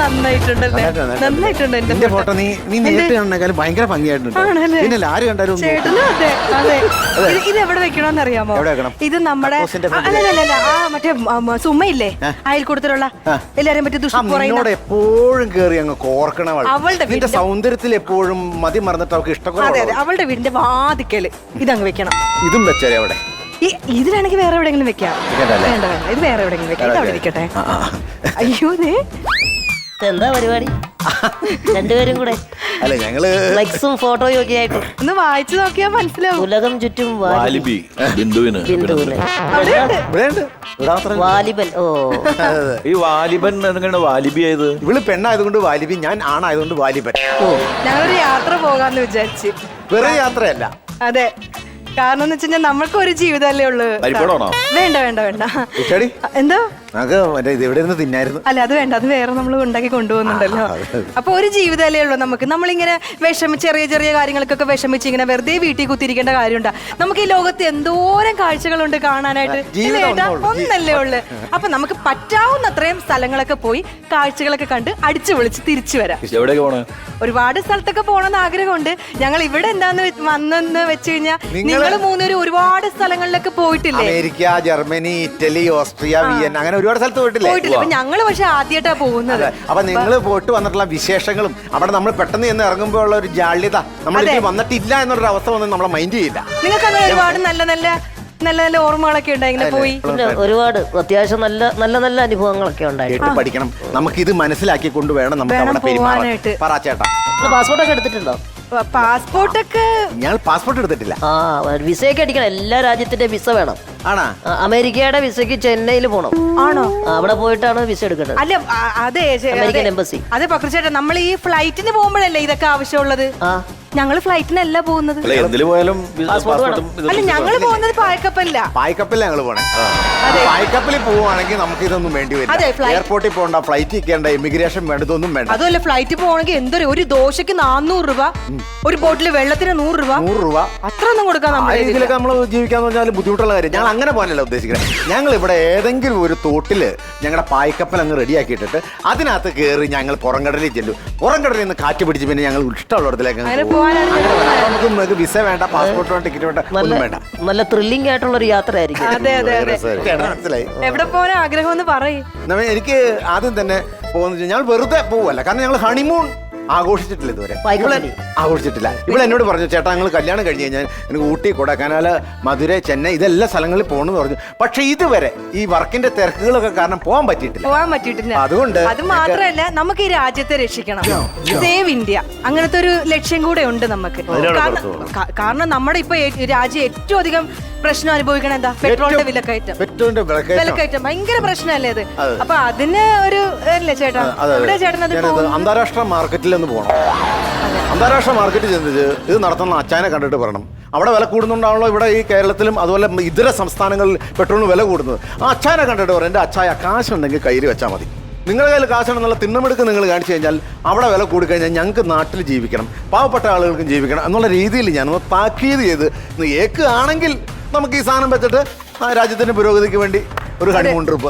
നന്നായിട്ടുണ്ടല്ലേ? നന്നായിട്ടുണ്ട്. എന്റെ ഫോട്ടോ നീ നേരിട്ട് കണ്ടാലും ഭയങ്കര ഭംഗിയായിട്ടുണ്ട്. പിന്നെ ആര് കണ്ടാലും ചേട്ടനും അതെ അതെ. ഇത് എവിടെ വെക്കണോന്ന് അറിയാമോ? ഇത് നമ്മുടെ അല്ലല്ല ആ മറ്റേ സുമയില്ലേ അയൽക്കൂടത്തിലുള്ള എല്ലാരെയും പറ്റി ദുഷ്ട എപ്പോഴും കേറി അങ്ങ് കോർക്കണ അവളുടെ സൗന്ദര്യത്തിൽ എപ്പോഴും മതി മറന്നിട്ട് അവൾക്ക് ഇഷ്ടപ്പെടും. അതെ അവളുടെ വീടിന്റെ വാതിക്കല് ഇതങ്ങ് വെക്കണം. ഇതും വെച്ചാലേ അവിടെ ഇതിലാണെങ്കിൽ വേറെ എവിടെയെങ്കിലും വെക്കാം. വേണ്ട ഇത് വേറെ എവിടെയെങ്കിലും വെക്കാം. ഇത് അവിടെ ഇരിക്കട്ടെ. അയ്യോ എന്താ പരിപാടി? രണ്ടുപേരും കൂടെ അല്ല ഞങ്ങള് ഫ്ലെക്സും ഫോട്ടോയും ഒക്കെ ആയിട്ട് ഒന്ന് വായിച്ചു നോക്കിയാൽ മനസ്സിലാവും. ഉലകം ചുറ്റും ബിന്ദുവിന് വാലിബൻ. ഓ ഈ വാലിബൻ എങ്ങനെ വാലിബിയായത്? ഇവള് പെണ്ണായതുകൊണ്ട് വാലിബി, ഞാൻ ആണായതുകൊണ്ട് വാലിബൻ. ഞങ്ങളൊരു യാത്ര പോകാന്ന് വിചാരിച്ച്. വെറുതെ യാത്രയല്ല. അതെ കാരണം എന്ന് വെച്ചാൽ നമ്മൾക്ക് ഒരു ജീവിതമല്ലേ ഉള്ളു. വേണ്ട വേണ്ട വേണ്ട. എന്താ എവിടെ ഇരുന്ന് തിന്നായിരുന്നു? അല്ല അത് വേണ്ട, അത് വേറെ നമ്മൾ ഉണ്ടാക്കി കൊണ്ടുപോകുന്നുണ്ടല്ലോ. അപ്പൊ ഒരു ജീവിതമല്ലേ ഉള്ളൂ നമുക്ക്. നമ്മളിങ്ങനെ ചെറിയ ചെറിയ കാര്യങ്ങൾക്കൊക്കെ വിഷമിച്ച് ഇങ്ങനെ വെറുതെ വീട്ടിൽ കുത്തിരിക്കേണ്ട കാര്യമുണ്ടാ? നമുക്ക് ഈ ലോകത്ത് എന്തോരം കാഴ്ചകളുണ്ട് കാണാനായിട്ട്. ഒന്നല്ലേ ഉള്ളു. അപ്പൊ നമുക്ക് പറ്റാവുന്നത്രയും സ്ഥലങ്ങളൊക്കെ പോയി കാഴ്ചകളൊക്കെ കണ്ട് അടിച്ചു വിളിച്ച് തിരിച്ചു വരാം. ഒരുപാട് സ്ഥലത്തൊക്കെ പോകണമെന്ന് ആഗ്രഹമുണ്ട്. ഞങ്ങൾ ഇവിടെ എന്താന്ന് വന്നെന്ന് വെച്ച് കഴിഞ്ഞാൽ നിങ്ങൾ മൂന്നുപേരും ഒരുപാട് സ്ഥലങ്ങളിലൊക്കെ പോയിട്ടില്ലേ? America, Germany, Italy, Austria, Vienna, അങ്ങനെ ഒരുപാട് സ്ഥലത്ത് പോയിട്ടില്ലേ? ഞങ്ങള് പക്ഷെ ആദ്യമായിട്ടാ പോകുന്നത്. അപ്പൊ നിങ്ങൾ പോയിട്ട് വന്നിട്ടുള്ള വിശേഷങ്ങളും അവിടെ നമ്മൾ പെട്ടെന്ന് ചെന്ന് ഇറങ്ങുമ്പോൾ ഉള്ള ഒരു ജാള്യത നമ്മൾ വന്നിട്ടില്ല എന്നൊരു അവസ്ഥ വന്ന് നമ്മളെ മൈൻഡ് ചെയ്യില്ല. നിങ്ങൾക്ക് അങ്ങനെ ഒരുപാട് നല്ല നല്ല നല്ല നല്ല ഓർമ്മകളൊക്കെ ഉണ്ടായി ഇങ്ങനെ പോയി. ഒരുപാട് അത്യാവശ്യം നല്ല നല്ല നല്ല അനുഭവങ്ങളൊക്കെ ഉണ്ടായി. പഠിക്കണം. നമുക്ക് ഇത് മനസ്സിലാക്കി കൊണ്ടുവേണം നമുക്ക് അവിടെ പെരുമാറാനായിട്ട്. ചേട്ടാ പാസ്പോർട്ടൊക്കെ എടുത്തിട്ടുണ്ടോ? പാസ്പോർട്ടൊക്കെ ഞാൻ പാസ്പോർട്ട് എടുത്തിട്ടില്ല. വിസയൊക്കെ അടിക്കണം. എല്ലാ രാജ്യത്തിന്റെ വിസ വേണം. ആണോ? അമേരിക്കയുടെ വിസയ്ക്ക് ചെന്നൈയിൽ പോണം. ആണോ? അവിടെ പോയിട്ടാണ് വിസ എടുക്കേണ്ടത്. അല്ല അതെ അമേരിക്കൻ എംബസി. അതെ പക്ഷേ നമ്മൾ ഈ ഫ്ലൈറ്റിന് പോകുമ്പോഴല്ലേ ഇതൊക്കെ ആവശ്യമുള്ളത്? ഞങ്ങള് ഫ്ലൈറ്റിനല്ല പോകുന്നത്. അല്ല ഞങ്ങള് പോകുന്നത് പായ്ക്കപ്പല്ല. പായ്ക്കപ്പല്ല ഞങ്ങള് പോണേ. പായ്ക്കപ്പലിൽ പോവുകയാണെങ്കിൽ നമുക്ക് ഇതൊന്നും വേണ്ടി വരും. എയർപോർട്ടിൽ പോകണ്ട, ഫ്ലൈറ്റ് കേണ്ട, ഇമിഗ്രേഷൻ വേണ്ടതൊന്നും വേണ്ട. അതുമല്ല ഫ്ലൈറ്റ് പോകണമെങ്കിൽ എന്തൊരു ഒരു ദോശക്ക് 400 രൂപ, ഒരു ബോട്ടിൽ വെള്ളത്തിന് 100 രൂപ. 100 രൂപ അത്ര ഒന്നും കൊടുക്കാൻ ഇതിലൊക്കെ നമ്മൾ ജീവിക്കാന്ന് പറഞ്ഞാൽ ബുദ്ധിമുട്ടുള്ള കാര്യം. ഞങ്ങൾ അങ്ങനെ പോകാനല്ല ഉദ്ദേശിക്കുന്നത്. ഞങ്ങൾ ഇവിടെ ഏതെങ്കിലും ഒരു തോട്ടില് ഞങ്ങളുടെ പായ്ക്കപ്പൽ അങ്ങ് റെഡിയാക്കിയിട്ടിട്ട് അതിനകത്ത് കയറി ഞങ്ങൾ പുറംകടലിൽ ചെല്ലും. പുറംകടലിൽ നിന്ന് കാറ്റ് പിടിച്ച് പിന്നെ ഞങ്ങൾ ഇഷ്ടമുള്ളിടത്തിലേക്ക് നമുക്ക് വിസ വേണ്ട, പാസ്പോർട്ട് വേണ്ട, ടിക്കറ്റ് വേണ്ട, ഒന്നും വേണ്ട. നല്ല ത്രില്ലിംഗ് ആയിട്ടുള്ള ഒരു യാത്ര ആയിരിക്കും. മനസ്സിലായി. എവിടെ പോകാൻ ആഗ്രഹം എന്ന് പറയും. എനിക്ക് ആദ്യം തന്നെ പോകുന്ന ഞാൻ വെറുതെ പോവല്ല. കാരണം ഞങ്ങൾ ഹണിമൂൺ ആഘോഷിച്ചിട്ടില്ല ഇതുവരെ. ആഘോഷിച്ചിട്ടില്ല. ഇവിടെ എന്നോട് പറഞ്ഞു, ചേട്ടാ ഞങ്ങൾ കല്യാണം കഴിഞ്ഞ് കഴിഞ്ഞാൽ എനിക്ക് ഊട്ടി, കൊടൈക്കനാൽ, മധുര, ചെന്നൈ ഇതെല്ലാ സ്ഥലങ്ങളിൽ പോകണമെന്ന് പറഞ്ഞു. പക്ഷെ ഇതുവരെ ഈ വർക്കിന്റെ തിരക്കുകളൊക്കെ കാരണം പോകാൻ പറ്റിയിട്ടില്ല. അതുകൊണ്ട് അത് മാത്രമല്ല നമുക്ക് ഈ രാജ്യത്തെ രക്ഷിക്കണം. സേവ് ഇന്ത്യ അങ്ങനത്തെ ഒരു ലക്ഷ്യം കൂടെ ഉണ്ട് നമുക്ക്. കാരണം നമ്മുടെ ഇപ്പൊ രാജ്യം ഏറ്റവും അധികം പ്രശ്നം അനുഭവിക്കണം എന്താ? പെട്രോളിന്റെ വിലക്കയറ്റം ഭയങ്കര പ്രശ്നമല്ലേ അത്? അപ്പൊ അതിന് ഒരു ചേട്ടാ അന്താരാഷ്ട്ര മാർക്കറ്റിൽ ഒന്ന് പോകണം. അന്താരാഷ്ട്ര മാർക്കറ്റ് ചെന്നിട്ട് ഇത് നടത്തുന്ന അച്ചായനെ കണ്ടിട്ട് പറയണം, അവിടെ വില കൂടുന്നുണ്ടാണല്ലോ ഇവിടെ ഈ കേരളത്തിലും അതുപോലെ ഇതര സംസ്ഥാനങ്ങളിൽ പെട്രോളിന് വില കൂടുന്നത്. ആ അച്ചായനെ കണ്ടിട്ട് പറയും, എൻ്റെ അച്ചായ കാശുണ്ടെങ്കിൽ കയ്യിൽ വെച്ചാൽ മതി. നിങ്ങളുടെ കയ്യിൽ കാശുണ്ടെന്നുള്ള തിണ്ണമെടുക്ക് നിങ്ങൾ കാണിച്ചു കഴിഞ്ഞാൽ അവിടെ വില കൂടിക്കഴിഞ്ഞാൽ ഞങ്ങൾക്ക് നാട്ടിൽ ജീവിക്കണം, പാവപ്പെട്ട ആളുകൾക്കും ജീവിക്കണം എന്നുള്ള രീതിയിൽ ഞാനൊന്ന് താക്കീത് ചെയ്ത് ഏക്കുകയാണെങ്കിൽ നമുക്ക് ഈ സാധനം വെച്ചിട്ട് ആ രാജ്യത്തിന്റെ പുരോഗതിക്ക് വേണ്ടി ഒരു ഹണിമൂൺ ട്രിപ്പ്.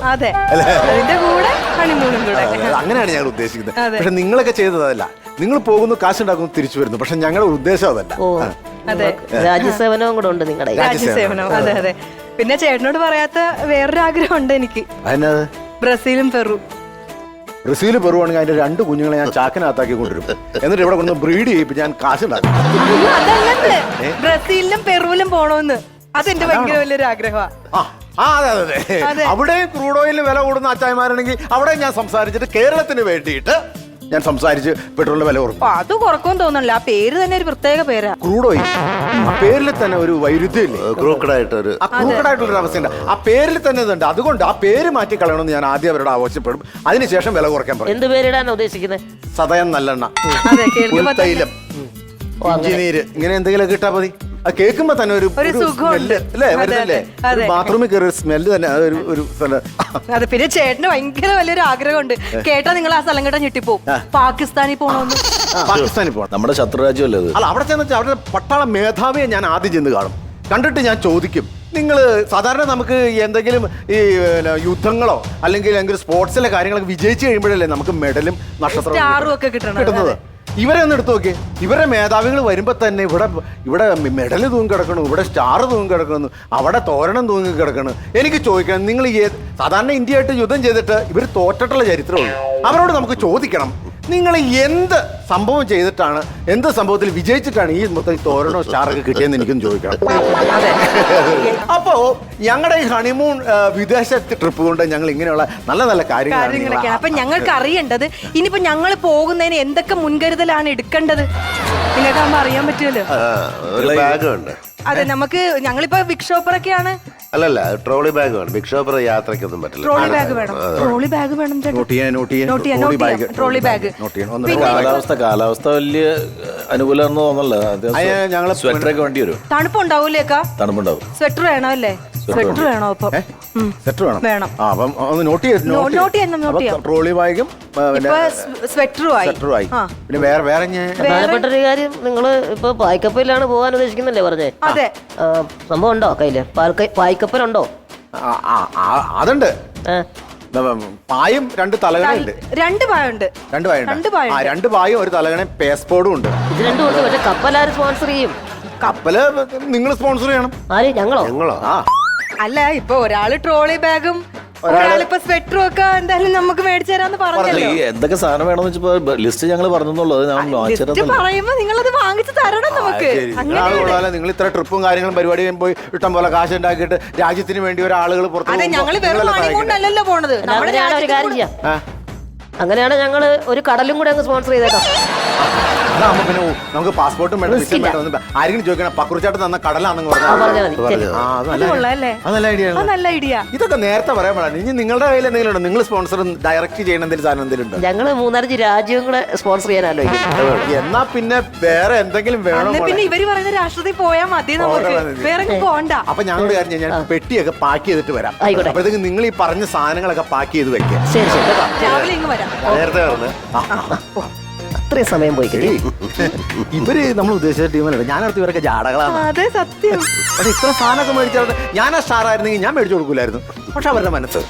അങ്ങനെയാണ് ഞങ്ങൾ ഉദ്ദേശിക്കുന്നത്. പക്ഷെ നിങ്ങളൊക്കെ ചെയ്തതല്ല. നിങ്ങൾ പോകുന്നു, കാശുണ്ടാക്കുന്നു, തിരിച്ചു വരുന്നു. പക്ഷെ ഞങ്ങളുടെ ഉദ്ദേശം അതല്ല. രാജ്യസേവനവും കൂടെ ഉണ്ട് നിങ്ങളുടെ. രാജ്യസേവനം. അതെ അതെ. പിന്നെ ചേട്ടനോട് പറയാത്ത വേറൊരു ആഗ്രഹം ഉണ്ട് എനിക്ക്. ബ്രസീലും പെറു. ബ്രസീൽ പെറുവാണെങ്കിൽ അതിന്റെ 2 കുഞ്ഞുങ്ങളെ ഞാൻ ചാക്കിനകത്താക്കി കൊണ്ടുവരും. എന്നിട്ട് ഇവിടെ കൊണ്ട് ബ്രീഡ് ചെയ്യിപ്പ് ഞാൻ കാശുണ്ടാക്കും. ബ്രസീലിലും പെറുവിലും പോണോന്ന് അതെന്റെ ഭയങ്കര വലിയൊരു ആഗ്രഹമാണ്. അതെ. അവിടെ ക്രൂഡ് ഓയിലിന് വില കൂടുന്ന അച്ചായമാരാണെങ്കിൽ അവിടെ ഞാൻ സംസാരിച്ചിട്ട് കേരളത്തിന് വേണ്ടിയിട്ട് ഞാൻ സംസാരിച്ച് പെട്രോളിന്റെ വില കുറക്കും. അത് കുറക്കും തോന്നണില്ല. ആ പേര് തന്നെ ഒരു പ്രത്യേക പേരാ, ക്രൂഡ് ഓയിൽ. ആ പേരിൽ തന്നെ ഒരു വൈരുദ്ധ്യമില്ലേ? ക്രൂക്കഡായിട്ടൊരു അവസ്ഥയുണ്ട്. ആ പേരിൽ തന്നെ ഇതുണ്ട്. അതുകൊണ്ട് ആ പേര് മാറ്റി കളയണമെന്ന് ഞാൻ ആദ്യം അവരോട് ആവശ്യപ്പെടും. അതിനുശേഷം വില കുറയ്ക്കാൻ പറയും. എന്ത് പേരിടാൻ ഉദ്ദേശിക്കുന്നത്? സതയം നല്ലെണ്ണ, തൈലം, ഇഞ്ചിനീര്, ഇങ്ങനെ എന്തെങ്കിലും കിട്ടാ മതി. അത് കേൾക്കുമ്പോ തന്നെ ഒരു വരുന്നില്ലേ? ബാത്റൂമിൽ കയറി സ്മെല്ല് തന്നെ. അതെ. പിന്നെ ചേട്ടന് ഭയങ്കര വലിയൊരു ആഗ്രഹമുണ്ട്. കേട്ടാ നിങ്ങൾ ആ സ്ഥലം കേട്ടാ ഞെട്ടിപ്പോ. പാകിസ്ഥാനിൽ പോകണമെന്ന്. പാകിസ്ഥാനിൽ പോകണം. നമ്മുടെ ശത്രു രാജ്യമല്ലേ അത്? അല്ല അവിടെ ചെന്ന് അവരുടെ പട്ടാള മേധാവിയെ ഞാൻ ആദ്യം ചെന്ന് കാണും. കണ്ടിട്ട് ഞാൻ ചോദിക്കും, നിങ്ങൾ സാധാരണ നമുക്ക് എന്തെങ്കിലും ഈ യുദ്ധങ്ങളോ അല്ലെങ്കിൽ സ്പോർട്സിലെ കാര്യങ്ങളൊക്കെ വിജയിച്ചു കഴിയുമ്പോഴല്ലേ നമുക്ക് മെഡലും സ്റ്റാറും ഒക്കെ കിട്ടണത്. കിട്ടുന്നത്. ഇവരെ ഒന്ന് എടുത്തു നോക്കിയേ, ഇവരുടെ മേധാവികൾ വരുമ്പോൾ തന്നെ ഇവിടെ മെഡൽ തൂങ്ങി കിടക്കണു, ഇവിടെ സ്റ്റാർ തൂങ്ങി കിടക്കുന്നു, അവിടെ തോരണം തൂങ്ങി കിടക്കണു. എനിക്ക് ചോദിക്കണം, നിങ്ങൾ സാധാരണ ഇന്ത്യയായിട്ട് യുദ്ധം ചെയ്തിട്ട് ഇവർ തോറ്റിട്ടുള്ള ചരിത്രമുള്ളൂ. അവരോട് നമുക്ക് ചോദിക്കണം, നിങ്ങൾ എന്ത് സംഭവം ചെയ്തിട്ടാണ്, എന്ത് സംഭവത്തിൽ വിജയിച്ചിട്ടാണ് ഈ മൊത്തം തോരണോ സ്റ്റാറൊക്കെ കിട്ടിയെന്ന് എനിക്കും ചോദിക്കണം. അപ്പോ ഞങ്ങളുടെ ഈ ഹണിമൂൺ വിദേശ ട്രിപ്പ് കൊണ്ട് ഞങ്ങൾ ഇങ്ങനെയുള്ള നല്ല നല്ല കാര്യങ്ങളൊക്കെയാണ്. അപ്പൊ ഞങ്ങൾക്ക് അറിയേണ്ടത് ഇനിയിപ്പോ ഞങ്ങൾ പോകുന്നതിന് എന്തൊക്കെ മുൻകരുതലാണ് എടുക്കേണ്ടത് നിങ്ങൾക്കാകുമ്പോ അറിയാൻ പറ്റുമല്ലോ. ഒരു ബാഗ് ഉണ്ട്. അതെ, നമുക്ക് ഞങ്ങളിപ്പോ ബിഗ് ഷോപ്പറൊക്കെയാണ്. അല്ലല്ല, ട്രോളി ബാഗ് വേണം. ബിഗ് ഷോപ്പർ യാത്രയ്ക്കൊന്നും പറ്റില്ല. ട്രോളി ബാഗ് വേണം. ട്രോളി ബാഗ് വേണം ചേട്ടാ. Trolley bag. കാലാവസ്ഥ വലിയ അനുകൂലമാണെന്ന് തോന്നല്ലോ. സ്വെറ്റർ ഒക്കെ വേണ്ടി വരും. തണുപ്പുണ്ടാവൂലേക്കാ? തണുപ്പുണ്ടാവും. സ്വെറ്റർ വേണം അല്ലേ? സ്വെറ്റർ വേണോ? അപ്പം സെറ്റർ വേണം. വേണം. അപ്പം ഒന്ന് നോട്ട് ചെയ്യാം. ട്രോളി ബാഗും സ്വെറ്ററുമായി. പിന്നെ വേറെ പ്രധാനപ്പെട്ട ഒരു കാര്യം, നിങ്ങൾ ഇപ്പൊ പായ്ക്കപ്പലിലാണ് പോകാൻ ഉദ്ദേശിക്കുന്നല്ലേ പറഞ്ഞേ? അതെ. സംഭവം ഉണ്ടോ കയ്യില്? പായ്ക്കപ്പലുണ്ടോ? അതുണ്ട്. പായും 2 തലകണയുണ്ട്. 2 പായുണ്ട്. 2 പായും ഒരു തലകണയും പേസ്പോർട്ടും ഉണ്ട്. ഇത് രണ്ടും ഉണ്ട്. പക്ഷെ കപ്പലാര് സ്പോൺസർ ചെയ്യും? കപ്പല് നിങ്ങൾ സ്പോൺസർ ചെയ്യണം. ആര്? ഞങ്ങളോ? അല്ല, ഇപ്പൊ ഒരാള് ട്രോളി ബാഗും ഒരാളിപ്പോ സ്വെറ്ററും ഒക്കെ എന്തായാലും നമുക്ക് മേടിച്ചു തരാന്ന് പറഞ്ഞല്ലോ. എന്തൊക്കെ സാധനം വേണമെന്ന് വെച്ചപ്പോ ലിസ്റ്റ് ഞങ്ങൾ പറഞ്ഞെന്നുള്ളത് പറയുമ്പോ നിങ്ങളത് വാങ്ങിച്ചു തരണം നമുക്ക്. നിങ്ങൾ ഇത്ര ട്രിപ്പും കാര്യങ്ങളും പരിപാടിയും പോയി ഇഷ്ടം പോലെ കാശ് ഉണ്ടാക്കിയിട്ട് രാജ്യത്തിന് വേണ്ടി ഒരാളുകൾ അതെ, ഞങ്ങള് വെറും കൊണ്ടല്ലോ പോണത്. ഒരു കാര്യം ചെയ്യാം, അങ്ങനെയാണ് ഞങ്ങള് ഒരു കടലും കൂടെ അങ്ങ് സ്പോൺസർ ചെയ്തേക്കാം. അതാകുമ്പോ പിന്നെ നമുക്ക് പാസ്പോർട്ടും വേണം, വിസയും വേണം. ആരെങ്കിലും ചോദിക്കണം പക്രുച്ചാട്ട് തന്ന കടലാണെന്ന് നല്ല ഐഡിയ. ഇതൊക്കെ നേരത്തെ പറയാൻ പാടില്ല. ഇനി നിങ്ങളുടെ കയ്യിൽ എന്തെങ്കിലും ഉണ്ടോ? നിങ്ങൾ സ്പോൺസർ ഡയറക്റ്റ് ചെയ്യണ എന്തെങ്കിലും സാധനം എന്തെങ്കിലും ഉണ്ടോ? ഞങ്ങള് 3-5 രാജ്യവും കൂടെ സ്പോൺസർ ചെയ്യാനല്ലോ. എന്നാ പിന്നെ വേറെ എന്തെങ്കിലും വേണം. പിന്നെ ഇവര് പറയുന്ന രാഷ്ട്രത്തിൽ പോയാൽ മതി, നമുക്ക് വേറെ പോണ്ട. അപ്പൊ ഞങ്ങളുടെ കാര്യം ഞാൻ പെട്ടിയൊക്കെ പാക്ക് ചെയ്തിട്ട് വരാം. അപ്പോഴത്തേക്ക് നിങ്ങൾ ഈ പറഞ്ഞ സാധനങ്ങളൊക്കെ പാക്ക് ചെയ്ത് വെക്കാം. രാവിലെ ഇങ്ങ് വരാം. നേരത്തെ പറഞ്ഞു. അത്രയും സമയം പോയി കിട്ടി. ഇവര് നമ്മൾ ഉദ്ദേശിച്ച ടീമിലുണ്ട്. ഞാനടുത്ത് ഇവരൊക്കെ ജാടകളാണ്. അതെ, സത്യം. പക്ഷെ ഇത്ര സാധനമൊക്കെ മേടിച്ചാൽ ഞാൻ ആ സ്റ്റാർ ആയിരുന്നെങ്കിൽ ഞാൻ മേടിച്ചു കൊടുക്കൂലായിരുന്നു. പക്ഷെ അവരുടെ മനസ്സ്